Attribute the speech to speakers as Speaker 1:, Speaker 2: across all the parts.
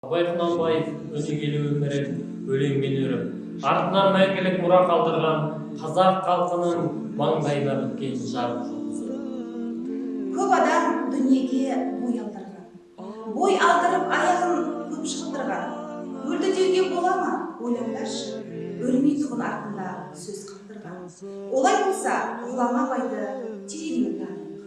Speaker 1: Абай Құнанбаев өнегелі өмірін өлеңмен өріп, артынан мәңгілік мұра қалдырған қазақ халқының маңдайына біткен жарық жұлдызы.
Speaker 2: Көп адам дүниеге бой алдырған, бой алдырып аяғын көп шықтырған. Өлді деуге бола ма? Ойлаңдаршы, өлмей тұғын артында сөз қалдырған. Олай болса, ғұлама Абайды тереңінен таниық.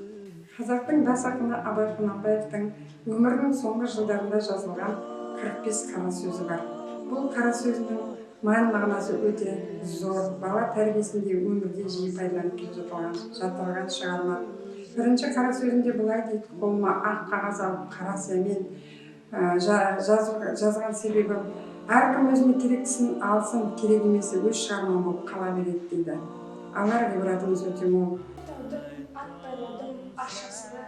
Speaker 3: Қазақтың бас ақыны Абай Құнанбаевтың өмірінің соңғы жылдарында жазылған 45 қара сөзі бар. Бұл қара сөзінің мән-мағынасы өте зор, бала тәрбиесінде өмірде жиі пайдаланып келе жатырған шығарма. Бірінші қара сөзінде былай дейді: қолыма ақ қағаз алып қара сиямен жазған себебім әркім өзіне керектісін алсын, керек емесі өз шығармам болып қала береді дейді. Алар ғибратымыз өте мол.
Speaker 4: Ашасына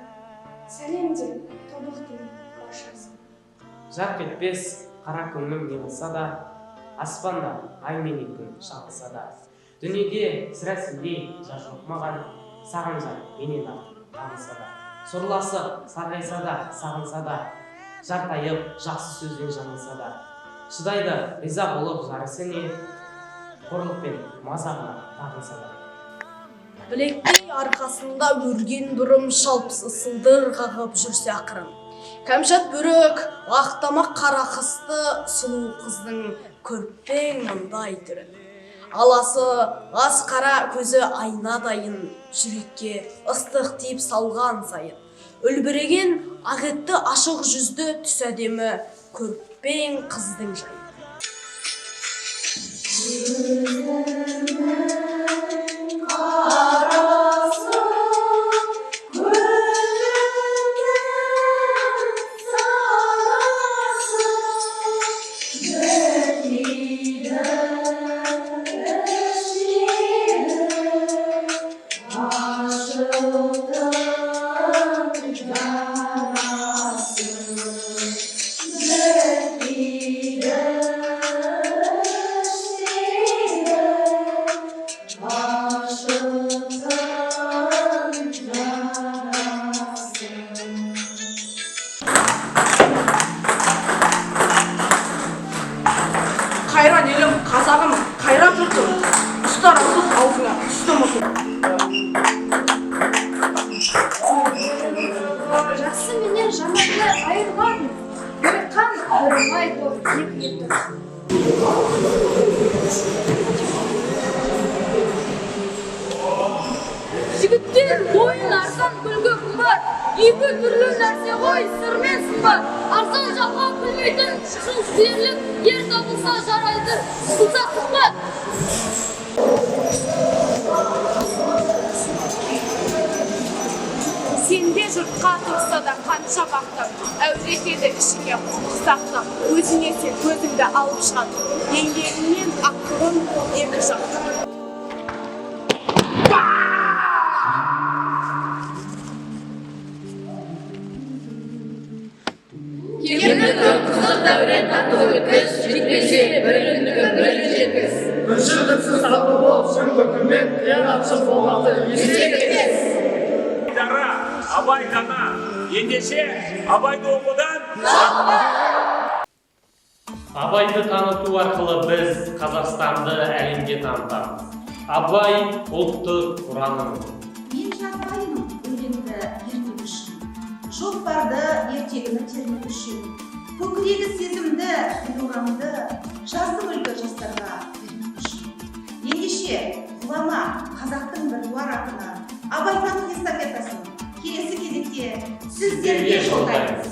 Speaker 4: сәлем деп тобықтың башасын.
Speaker 5: Жарқ етпес қара күннің не болса да, аспанда ай мен күн шағылса да, дүниеде сірә сендей жар жоқ маған, саған жар менен артық табылса да, сорласы сарғайса да, сағынса да, жартайып жақсы сөзбен жаңылса да, шыдайды риза болып жарысыне, қорлықпен мазағына тағылса да.
Speaker 6: Білектей арқасында өрген бұрым шалпысы сылдыр қағып жүрсе ақырын. Кәмшат бөрік, ақтамақ қара қысты сұлу қыздың көрпең мұндай түрін. Аласы аз қара көзі айнадайын, жүрекке ыстық тиіп салған сайын. Үлбіреген ағетті ашық жүзді түс әдемі көрпең қыздың жайы. Қайран елім, қазағым, қайран жұртым, ұстар асыл аузыңа үстім ұтым.
Speaker 4: Жақсы менен жаманды айырған, бір қан айырмай топ екі еді.
Speaker 6: Жігіттен ойын арзан күлгі қымбат, екі түрлі нәрсе ғой, сыр мен сымбат. Арзан жалға күлмейтін шын сүйерлік, ер табылса жарайды, сылса сымбат.
Speaker 7: Сенде жұртқа тұрса да қанша бақтап, әуретеді ішіңе құлық сақтап, өзіңе сен көзіңді алып шығады, еңбегіңмен ақылың екі жақтап.
Speaker 6: Кемді көп қызық дәурен тату өткіз, жетпесе біріндігі бірін жеткіз.
Speaker 8: Мүшілдіксіз сату болып, шын көкіммен қиянатшыл болмақты естегіз.
Speaker 9: Абай дана, ендеше Абайды оқудан
Speaker 1: Абайды таныту арқылы біз Қазақстанды әлемге танытамыз. Абай ұлттық ұранымыз.
Speaker 2: Мен жақпаймын өлеңді ертегі үшін, жоқ барды ертегіні термек үшін. Көкірегі сезімді, ұранды, жаздым үлгі жастарға бермек үшін. Ендеше ғұлама қазақтың бір туар ақыны Абай тану эстафетасын келесі кезекте сіздерге жолдаймыз.